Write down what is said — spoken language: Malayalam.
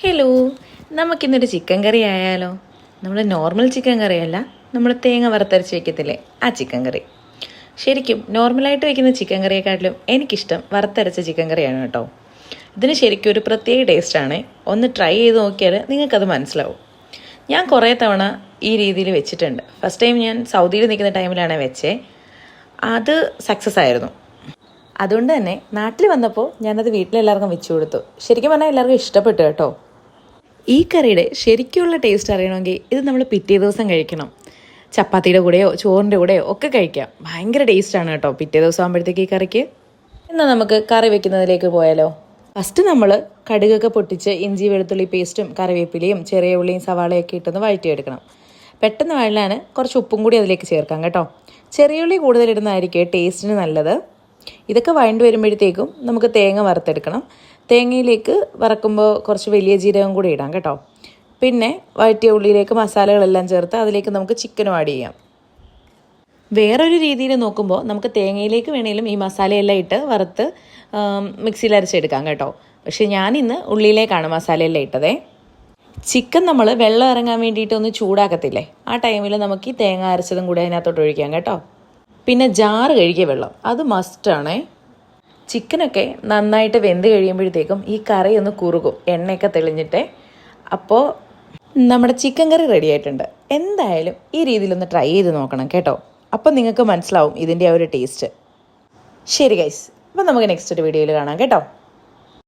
ഹലോ, നമുക്കിന്നൊരു ചിക്കൻ കറി ആയാലോ? നമ്മൾ നോർമൽ ചിക്കൻ കറിയല്ല, നമ്മൾ തേങ്ങ വറുത്തരച്ച് വയ്ക്കത്തില്ലേ, ആ ചിക്കൻ കറി. ശരിക്കും നോർമലായിട്ട് വയ്ക്കുന്ന ചിക്കൻ കറിയെക്കാട്ടിലും എനിക്കിഷ്ടം വറുത്തരച്ച ചിക്കൻ കറിയാണ് കേട്ടോ. ഇതിന് ശരിക്കും ഒരു പ്രത്യേക ടേസ്റ്റാണ്. ഒന്ന് ട്രൈ ചെയ്ത് നോക്കിയാൽ നിങ്ങൾക്കത് മനസ്സിലാവും. ഞാൻ കുറേ തവണ ഈ രീതിയിൽ വെച്ചിട്ടുണ്ട്. ഫസ്റ്റ് ടൈം ഞാൻ സൗദിയിൽ നിൽക്കുന്ന ടൈമിലാണ് വെച്ചേ. അത് സക്സസ് ആയിരുന്നു. അതുകൊണ്ട് തന്നെ നാട്ടിൽ വന്നപ്പോൾ ഞാനത് വീട്ടിലെല്ലാവർക്കും വെച്ചു കൊടുത്തു. ശരിക്കും പറഞ്ഞാൽ എല്ലാവർക്കും ഇഷ്ടപ്പെട്ടു കേട്ടോ. ഈ കറിയുടെ ശരിക്കുള്ള ടേസ്റ്റ് അറിയണമെങ്കിൽ ഇത് നമ്മൾ പിറ്റേ ദിവസം കഴിക്കണം. ചപ്പാത്തിയുടെ കൂടെയോ ചോറിൻ്റെ കൂടെയോ ഒക്കെ കഴിക്കാം. ഭയങ്കര ടേസ്റ്റാണ് കേട്ടോ പിറ്റേ ദിവസം ആകുമ്പോഴത്തേക്ക് ഈ കറിക്ക്. എന്നാൽ നമുക്ക് കറി വെക്കുന്നതിലേക്ക് പോയാലോ? ഫസ്റ്റ് നമ്മൾ കടുകൊക്കെ പൊട്ടിച്ച് ഇഞ്ചി വെളുത്തുള്ളി പേസ്റ്റും കറിവേപ്പിലയും ചെറിയ ഉള്ളിയും സവാളയൊക്കെ ഇട്ടൊന്ന് വഴറ്റിയെടുക്കണം. പെട്ടെന്ന് വഴലാൻ കുറച്ച് ഉപ്പും കൂടി അതിലേക്ക് ചേർക്കാം കേട്ടോ. ചെറിയ ഉള്ളി കൂടുതലിടുന്നതായിരിക്കും ടേസ്റ്റിന് നല്ലത്. ഇതൊക്കെ വഴണ്ട് വരുമ്പോഴത്തേക്കും നമുക്ക് തേങ്ങ വറുത്തെടുക്കണം. തേങ്ങയിലേക്ക് വറക്കുമ്പോൾ കുറച്ച് വലിയ ജീരകം കൂടി ഇടാം കേട്ടോ. പിന്നെ വഴറ്റിയ ഉള്ളിയിലേക്ക് മസാലകളെല്ലാം ചേർത്ത് അതിലേക്ക് നമുക്ക് ചിക്കനും ആഡ് ചെയ്യാം. വേറൊരു രീതിയിൽ നോക്കുമ്പോൾ നമുക്ക് തേങ്ങയിലേക്ക് വേണമെങ്കിലും ഈ മസാലയെല്ലാം ഇട്ട് വറുത്ത് മിക്സിയിൽ അരച്ചെടുക്കാം കേട്ടോ. പക്ഷേ ഞാനിന്ന് ഉള്ളിയിലേക്കാണ് മസാലയെല്ലാം ഇട്ടതേ. ചിക്കൻ നമ്മൾ വെള്ളം ഇറങ്ങാൻ വേണ്ടിയിട്ട് ഒന്ന് ചൂടാക്കത്തില്ലേ, ആ ടൈമിൽ നമുക്ക് ഈ തേങ്ങ അരച്ചതും കൂടി അതിനകത്തോട്ട് ഒഴിക്കാം കേട്ടോ. പിന്നെ ജാറ് കഴുകിയ വെള്ളം, അത് മസ്റ്റാണേ. ചിക്കനൊക്കെ നന്നായിട്ട് വെന്ത് കഴിയുമ്പോഴത്തേക്കും ഈ കറി ഒന്ന് കുറുകും, എണ്ണയൊക്കെ തെളിഞ്ഞിട്ട്. അപ്പോൾ നമ്മുടെ ചിക്കൻ കറി റെഡി ആയിട്ടുണ്ട്. എന്തായാലും ഈ രീതിയിലൊന്ന് ട്രൈ ചെയ്ത് നോക്കണം കേട്ടോ. അപ്പോൾ നിങ്ങൾക്ക് മനസ്സിലാവും ഇതിൻ്റെ ആ ഒരു ടേസ്റ്റ്. ശരി ഗൈസ്, അപ്പോൾ നമുക്ക് നെക്സ്റ്റ് ഒരു വീഡിയോയിൽ കാണാം കേട്ടോ.